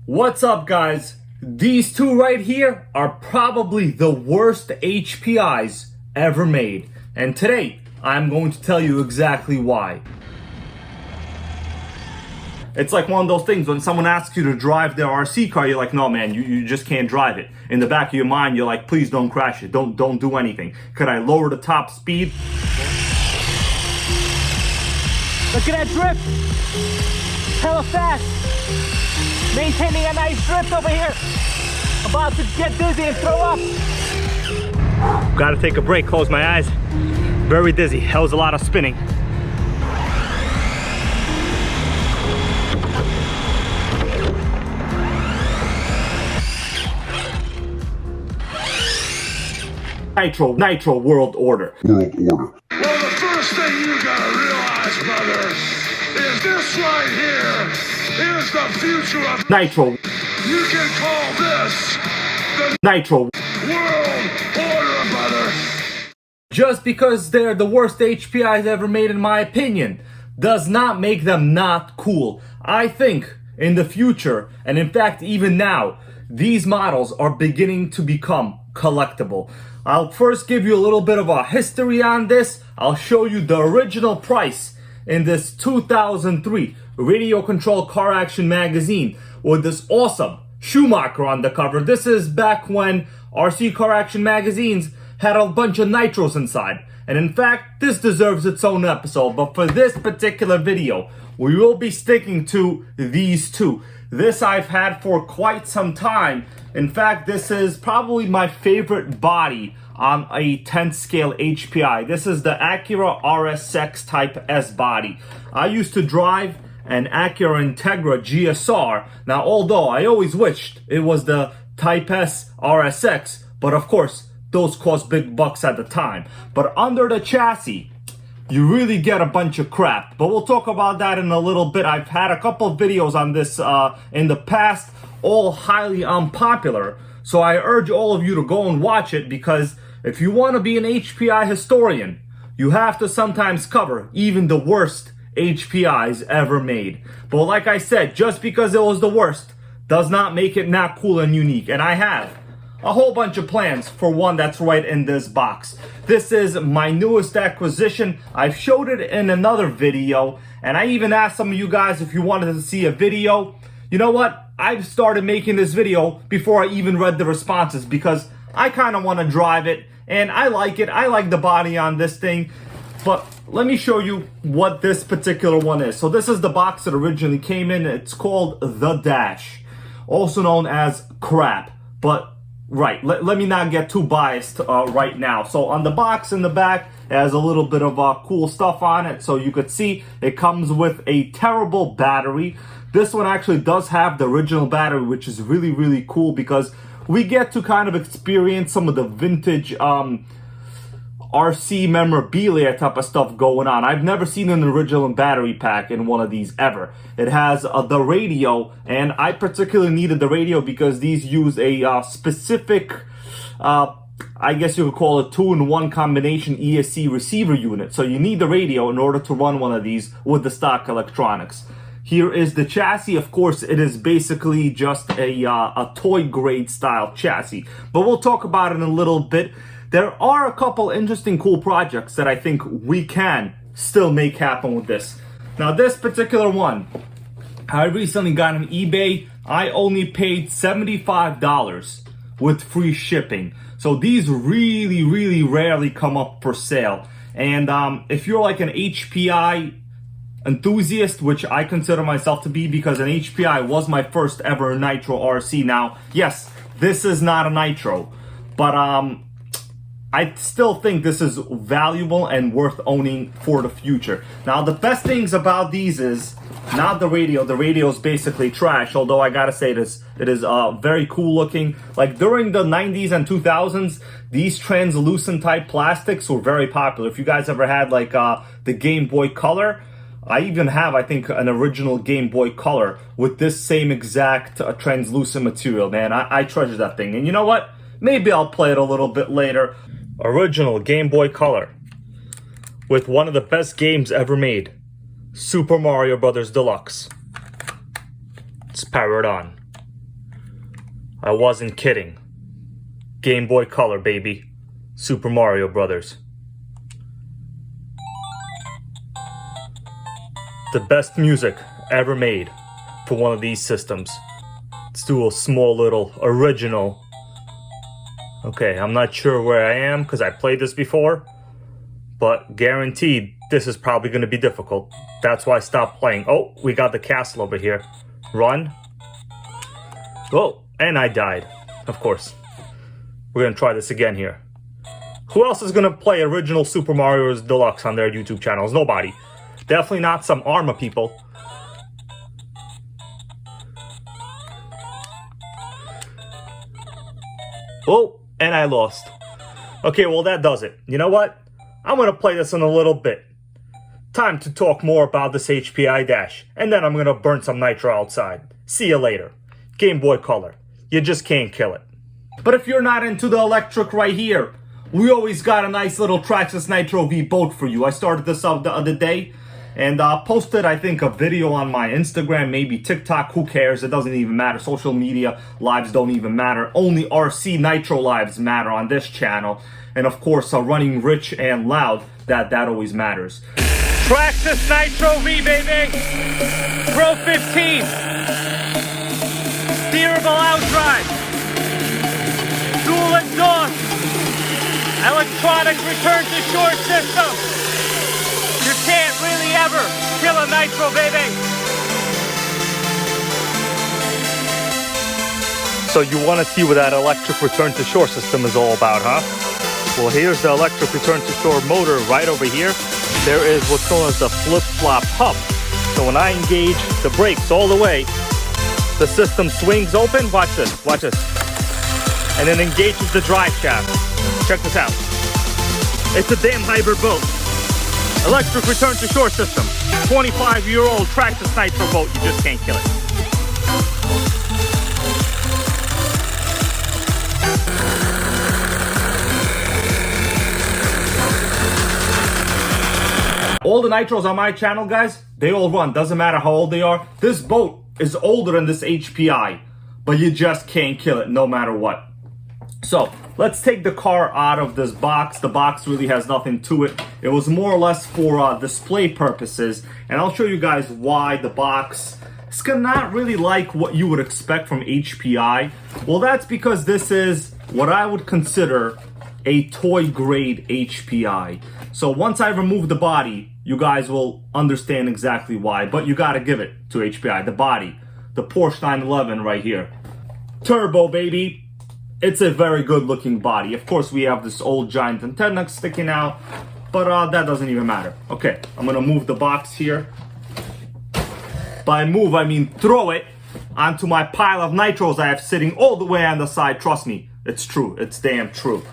What's up, guys? These two right here are probably the worst HPIs ever made. And today, I'm going to tell you exactly why. It's like one of those things when someone asks you to drive their RC car, you're like, no man, you just can't drive it. In the back of your mind, you're like, please don't crash it. Don't do anything. Could I lower the top speed? Look at that drift. Hella fast. Maintaining a nice drift over here. About to get dizzy and throw up. Gotta take a break, close my eyes. Very dizzy. That was a lot of spinning. Nitro World Order. Well, the first thing you gotta realize, brother, is this right here is the future of Nitro. You can call this the Nitro World Order, brother. Just because they're the worst HPIs ever made, in my opinion, does not make them not cool. I think in the future, and in fact even now, these models are beginning to become collectible. I'll first give you a little bit of a history on this. I'll show you the original price in this 2003 radio control car action magazine with this awesome Schumacher on the cover. This is back when RC car action magazines had a bunch of nitros inside. And in fact, this deserves its own episode. But for this particular video, we will be sticking to these two. This I've had for quite some time. In fact, this is probably my favorite body on a 10th scale HPI. This is the Acura RSX Type S body. I used to drive an Acura Integra GSR. Now, although I always wished it was the Type S RSX, but of course, those cost big bucks at the time. But under the chassis, you really get a bunch of crap. But we'll talk about that in a little bit. I've had a couple of videos on this in the past, all highly unpopular. So I urge all of you to go and watch it, because if you want to be an HPI historian, you have to sometimes cover even the worst HPIs ever made. But like I said, just because it was the worst does not make it not cool and unique. And I have a whole bunch of plans for one that's right in this box. This is my newest acquisition. I've showed it in another video, and I even asked some of you guys if you wanted to see a video. You know what? I've started making this video before I even read the responses, because I kind of want to drive it, and I like it. I like the body on this thing. But let me show you what this particular one is. So this is the box that originally came in. It's called the Dash, also known as crap. But right, let me not get too biased right now. So on the box in the back, it has a little bit of cool stuff on it. So you could see it comes with a terrible battery. This one actually does have the original battery, which is really, really cool, because we get to kind of experience some of the vintage RC memorabilia type of stuff going on. I've never seen an original battery pack in one of these ever. It has the radio, and I particularly needed the radio because these use a specific, I guess you could call it 2-in-1 combination ESC receiver unit. So you need the radio in order to run one of these with the stock electronics. Here is the chassis. Of course, it is basically just a toy grade style chassis, but we'll talk about it in a little bit. There are a couple interesting cool projects that I think we can still make happen with this. Now, this particular one, I recently got on eBay. I only paid $75 with free shipping. So these really, really rarely come up for sale. And if you're like an HPI enthusiast, which I consider myself to be, because an HPI was my first ever Nitro RC. Now, yes, this is not a Nitro, but I still think this is valuable and worth owning for the future. Now, the best things about these is not the radio. The radio is basically trash, although I gotta say this, it is very cool looking. Like during the 90s and 2000s, these translucent type plastics were very popular. If you guys ever had like the Game Boy Color, I even have, I think, an original Game Boy Color with this same exact translucent material, man. I treasure that thing. And you know what? Maybe I'll play it a little bit later. Original Game Boy Color with one of the best games ever made, Super Mario Bros. Deluxe. Let's power it on. I wasn't kidding. Game Boy Color, baby. Super Mario Brothers. The best music ever made for one of these systems. Let's do a small little original. Okay, I'm not sure where I am because I played this before, but guaranteed this is probably going to be difficult. That's why I stopped playing. Oh, we got the castle over here. Run. Oh, and I died. Of course. We're going to try this again here. Who else is going to play original Super Mario's Deluxe on their YouTube channels? Nobody. Definitely not some Arma people. Oh, and I lost. Okay, well that does it. You know what? I'm going to play this in a little bit. Time to talk more about this HPI Dash. And then I'm going to burn some Nitro outside. See you later. Game Boy Color. You just can't kill it. But if you're not into the electric right here, we always got a nice little Traxxas Nitro V boat for you. I started this up the other day and posted, I think, a video on my Instagram, maybe TikTok. Who cares? It doesn't even matter. Social media lives don't even matter. Only RC Nitro lives matter on this channel. And of course, running rich and loud, that always matters. Traxxas Nitro V, baby! Pro 15! Steerable outdrive! Dual exhaust! Electronic return to shore system! You can't really ever kill a Nitro, baby! So you want to see what that electric return to shore system is all about, huh? Well, here's the electric return to shore motor right over here. There is what's known as the flip-flop hub. So when I engage the brakes all the way, the system swings open. Watch this, watch this. And then engages the drive shaft. Check this out. It's a damn hybrid boat. Electric return to shore system. 25-year-old Traxxas Nitro boat. You just can't kill it. All the Nitros on my channel, guys, they all run. Doesn't matter how old they are. This boat is older than this HPI, but you just can't kill it no matter what. So let's take the car out of this box. The box really has nothing to it. It was more or less for display purposes. And I'll show you guys why the box is not really like what you would expect from HPI. Well, that's because this is what I would consider a toy grade HPI. So once I remove the body, you guys will understand exactly why. But you gotta give it to HPI. The body, the Porsche 911 right here. Turbo, baby. It's a very good looking body. Of course, we have this old giant antenna sticking out, but that doesn't even matter. Okay, I'm gonna move the box here. By move, I mean throw it onto my pile of Nitros I have sitting all the way on the side. Trust me, it's true. It's damn true.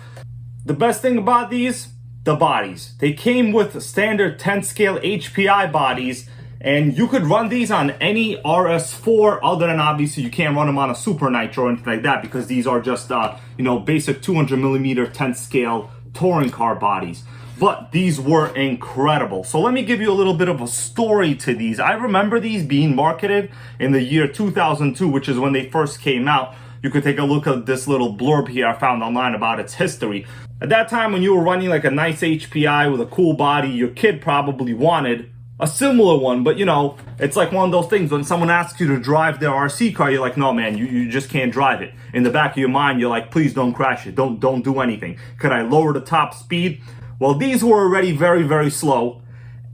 The best thing about these, the bodies. They came with standard 10 scale HPI bodies, and you could run these on any RS4, other than obviously you can't run them on a Super Nitro or anything like that, because these are just, basic 200mm 10 scale touring car bodies. But these were incredible. So let me give you a little bit of a story to these. I remember these being marketed in the year 2002, which is when they first came out. You could take a look at this little blurb here I found online about its history. At that time, when you were running like a nice HPI with a cool body, your kid probably wanted a similar one. But it's like one of those things when someone asks you to drive their RC car, you're like, no man, you just can't drive it. In the back of your mind, you're like, please don't crash it. Don't do anything. Could I lower the top speed? Well, these were already very, very slow,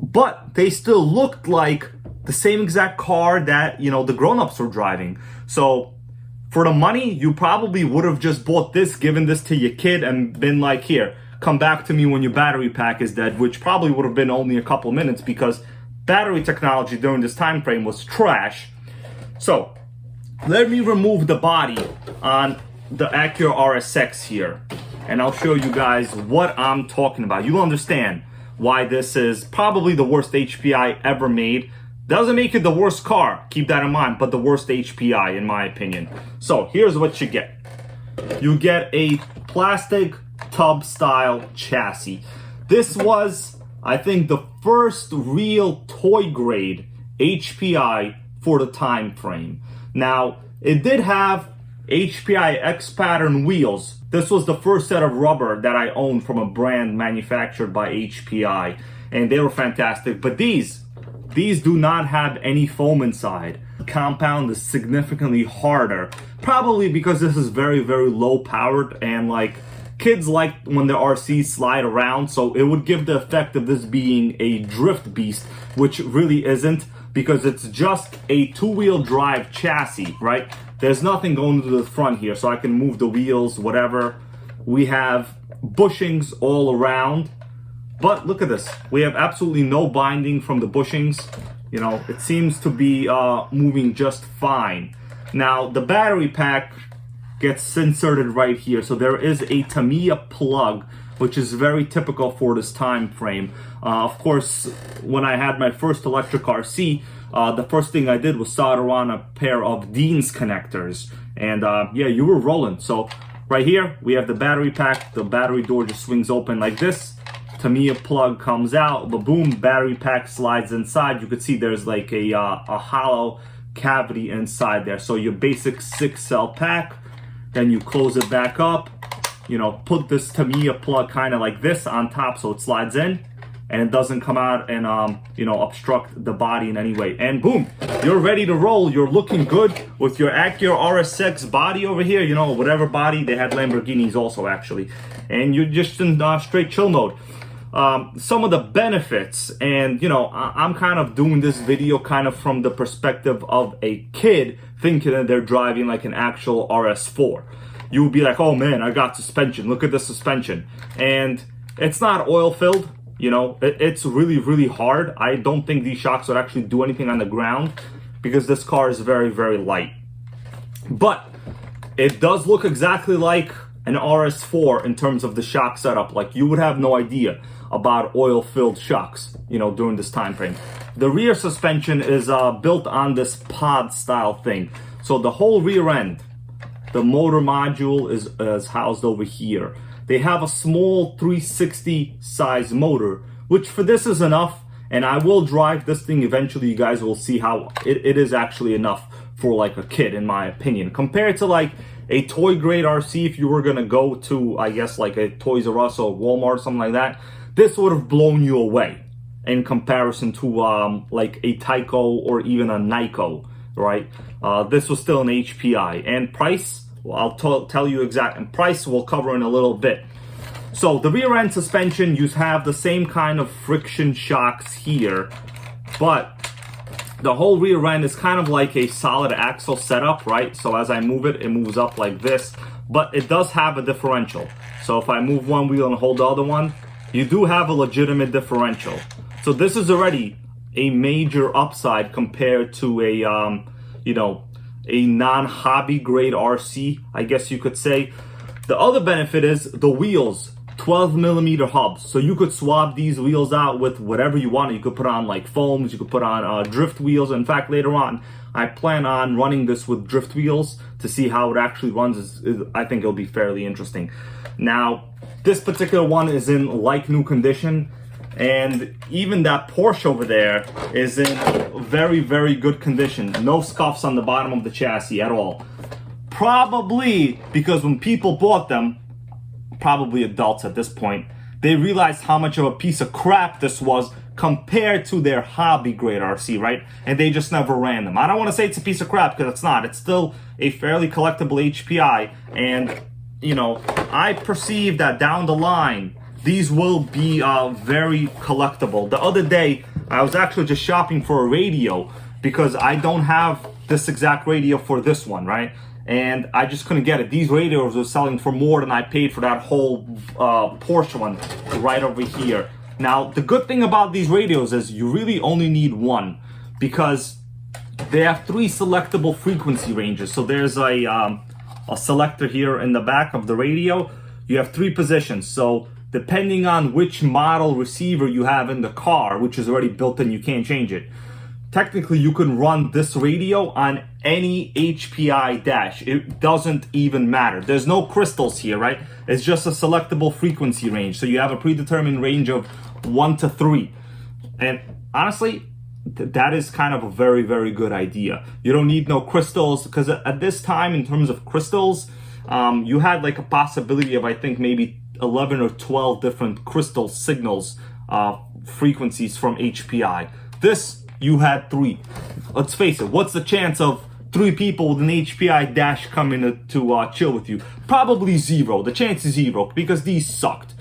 but they still looked like the same exact car that, the grown-ups were driving. So for the money, you probably would have just bought this, given this to your kid and been like, here, come back to me when your battery pack is dead, which probably would have been only a couple minutes because battery technology during this time frame was trash. So let me remove the body on the Acura RSX here, and I'll show you guys what I'm talking about. You'll understand why this is probably the worst HPI ever made. Doesn't make it the worst car, keep that in mind, but the worst HPI in my opinion. So here's what you get. You get a plastic tub style chassis. This was, I think, the first real toy grade HPI for the time frame. Now, it did have HPI X pattern wheels. This was the first set of rubber that I owned from a brand manufactured by HPI, and they were fantastic. But these do not have any foam inside. The compound is significantly harder, probably because this is very, very low powered, and like kids like when the RCs slide around, so it would give the effect of this being a drift beast, which really isn't, because it's just a two-wheel drive chassis, right? There's nothing going to the front here, so I can move the wheels, whatever. We have bushings all around, but look at this. We have absolutely no binding from the bushings. You know, it seems to be moving just fine. Now, the battery pack gets inserted right here. So there is a Tamiya plug, which is very typical for this time frame. Of course, when I had my first electric RC, the first thing I did was solder on a pair of Dean's connectors. And yeah, you were rolling. So right here, we have the battery pack. The battery door just swings open like this. Tamiya plug comes out, the boom, battery pack slides inside. You could see there's like a hollow cavity inside there. So your basic 6-cell pack, then you close it back up, you know, put this Tamiya plug kind of like this on top so it slides in and it doesn't come out and, you know, obstruct the body in any way. And boom, you're ready to roll. You're looking good with your Acura RS6 body over here, you know, whatever body. They had Lamborghinis also, actually. And you're just in straight chill mode. Some of the benefits, and you know, I'm kind of doing this video kind of from the perspective of a kid thinking that they're driving like an actual RS4. You would be like, oh man, I got suspension, look at the suspension. And it's not oil filled, you know, it's really, really hard. I don't think these shocks would actually do anything on the ground because this car is very, very light. But it does look exactly like an RS4 in terms of the shock setup. Like, you would have no idea about oil-filled shocks, you know, during this time frame. The rear suspension is built on this pod style thing. So the whole rear end, the motor module is housed over here. They have a small 360 size motor, which for this is enough. And I will drive this thing eventually. You guys will see how it is actually enough for like a kid, in my opinion, compared to like a toy grade RC. If you were gonna go to, I guess, like a Toys R Us or Walmart or something like that, this would have blown you away in comparison to like a Tyco or even a Nitro, right? This was still an HPI. And price, well, I'll tell you exact, and price we'll cover in a little bit. So the rear end suspension, you have the same kind of friction shocks here, but the whole rear end is kind of like a solid axle setup, right? So as I move it, it moves up like this, but it does have a differential. So if I move one wheel and hold the other one, you do have a legitimate differential. So this is already a major upside compared to a, you know, a non-hobby grade RC, I guess you could say. The other benefit is the wheels, 12mm hubs. So you could swap these wheels out with whatever you want. You could put on like foams, you could put on drift wheels. In fact, later on, I plan on running this with drift wheels to see how it actually runs. I think it'll be fairly interesting. Now, this particular one is in like new condition, and even that Porsche over there is in very, very good condition. No scuffs on the bottom of the chassis at all. Probably because when people bought them, probably adults at this point, they realized how much of a piece of crap this was compared to their hobby grade RC, right? And they just never ran them. I don't want to say it's a piece of crap, because it's not. It's still a fairly collectible HPI, and you know, I perceive that down the line, these will be very collectible. The other day, I was actually just shopping for a radio because I don't have this exact radio for this one, right? And I just couldn't get it. These radios were selling for more than I paid for that whole Porsche one right over here. Now, the good thing about these radios is you really only need one, because they have 3 selectable frequency ranges. So there's a selector here in the back of the radio. You have 3 positions. So depending on which model receiver you have in the car, which is already built in, you can't change it. Technically, you can run this radio on any HPI Dash. It doesn't even matter. There's no crystals here, right? It's just a selectable frequency range. So you have a predetermined range of 1 to 3. And honestly, that is kind of a very, very good idea. You don't need no crystals, because at this time, in terms of crystals, you had like a possibility of, I think, maybe 11 or 12 different crystal signals, frequencies from HPI. This, you had 3. Let's face it, what's the chance of 3 people with an HPI Dash coming to chill with you? Probably 0. The chance is 0, because these sucked.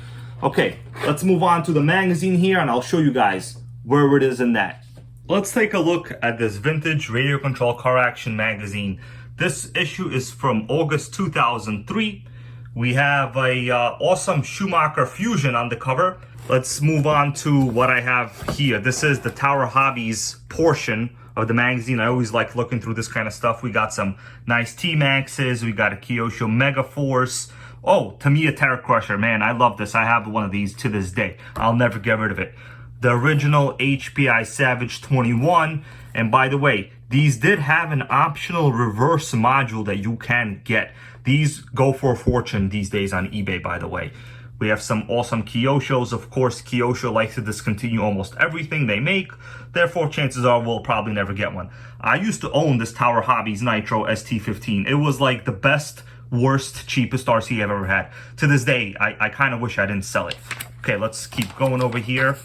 Okay, let's move on to the magazine here, and I'll show you guys where it is in that. Let's take a look at this vintage Radio Control Car Action magazine. This issue is from August 2003. We have a awesome Schumacher Fusion on the cover. Let's move on to what I have here. This is the Tower Hobbies portion of the magazine. I always like looking through this kind of stuff. We got some nice T-maxxes. We got a Kyosho Mega Force. Oh, Tamiya Terra Crusher. Man, I love this. I have one of these to this day. I'll never get rid of it. The original HPI Savage 21. And by the way, these did have an optional reverse module that you can get. These go for a fortune these days on eBay, by the way. We have some awesome Kyoshos. Of course, Kyosho likes to discontinue almost everything they make. Therefore, chances are we'll probably never get one. I used to own this Tower Hobbies Nitro ST15. It was like the best, worst, cheapest RC I've ever had. To this day, I kind of wish I didn't sell it. Okay, let's keep going over here.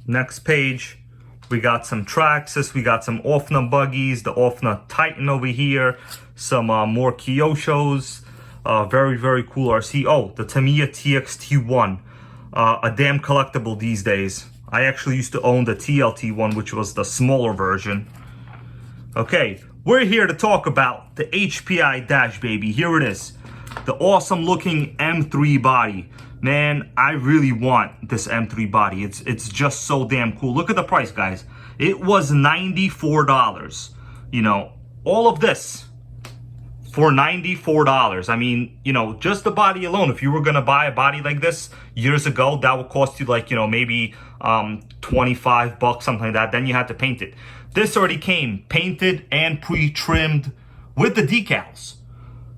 Next page, we got some Traxxas, we got some Offna buggies, the Offna Titan over here, some more Kyoshos, very, very cool RC. Oh, the Tamiya TXT1, a damn collectible these days. I actually used to own the TLT1, which was the smaller version. Okay, we're here to talk about the HPI Dash, baby. Here it is, the awesome looking M3 body. Man, I really want this M3 body. It's just so damn cool. Look at the price, guys. It was $94. You know, all of this for $94. I mean, you know, just the body alone. If you were gonna buy a body like this years ago, that would cost you like, you know, maybe 25 bucks, something like that. Then you had to paint it. This already came painted and pre-trimmed with the decals.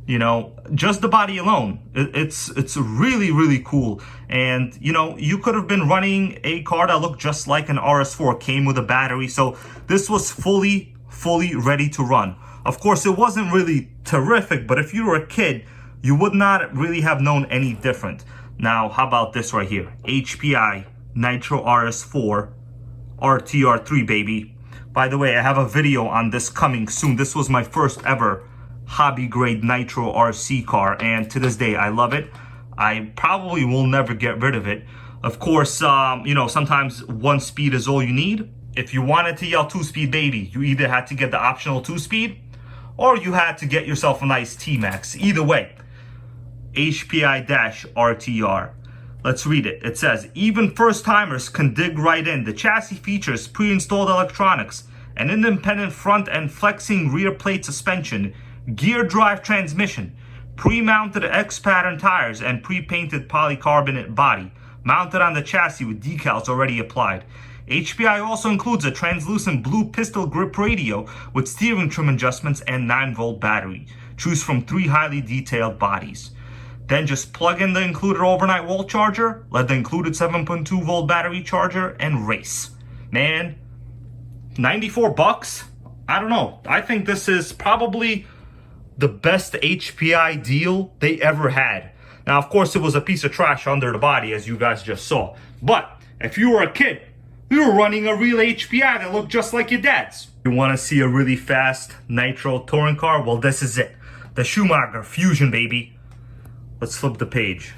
You know, just the body alone, it's really, really cool. And, you know, you could have been running a car that looked just like an RS4, came with a battery. So this was fully ready to run. Of course, it wasn't really terrific, but if you were a kid, you would not really have known any different. Now, how about this right here? HPI Nitro RS4 RTR3, baby. By the way, I have a video on this coming soon. This was my first ever hobby grade Nitro RC car, and to this day I love it. I probably will never get rid of it. Of course, you know, sometimes 1 speed is all you need. If you wanted to yell 2-speed, baby, you either had to get the optional 2-speed or you had to get yourself a nice T-maxx. Either way, HPI Dash RTR. Let's read it. It says, even first timers can dig right in. The chassis features pre-installed electronics, an independent front and flexing rear plate suspension, gear drive transmission, pre-mounted X-pattern tires, and pre-painted polycarbonate body, mounted on the chassis with decals already applied. HPI also includes a translucent blue pistol grip radio with steering trim adjustments and 9-volt battery. Choose from 3 highly detailed bodies. Then just plug in the included overnight wall charger, let the included 7.2-volt battery charger, and race. Man, 94 bucks? I don't know. I think this is probably the best HPI deal they ever had. Now, of course, it was a piece of trash under the body, as you guys just saw. But if you were a kid, you were running a real HPI that looked just like your dad's. You want to see a really fast Nitro touring car? Well, this is it. The Schumacher Fusion, baby. Let's flip the page.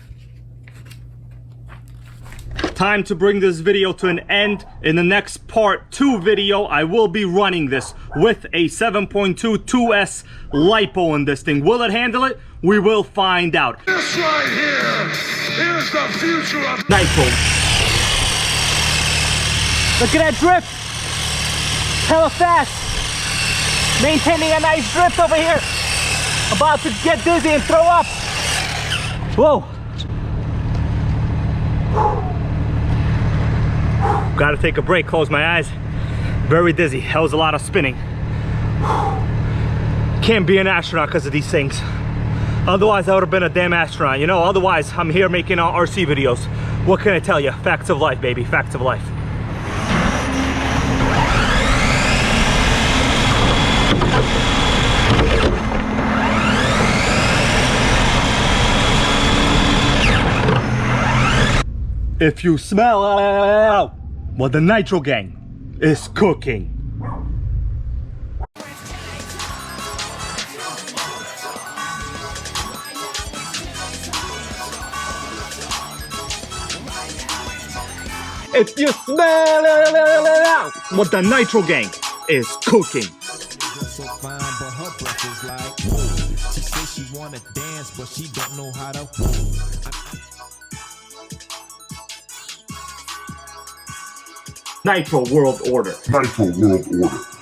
Time to bring this video to an end. In the next part 2 video, I will be running this with a 7.2 2S LiPo in this thing. Will it handle it? We will find out. This right here is the future of Nitro. Look at that drift. Hella fast. Maintaining a nice drift over here. About to get dizzy and throw up. Whoa. Gotta take a break, close my eyes. Very dizzy. That was a lot of spinning. Can't be an astronaut because of these things. Otherwise, I would have been a damn astronaut. You know, otherwise, I'm here making RC videos. What can I tell you? Facts of life, baby. Facts of life. If you smell what the Nitro gang is cooking. If you smell what the Nitro gang is cooking. So fine, but her breath is like, whoa. She says she wanna dance, but she don't know how to. Nitro World Order. Nitro World Order.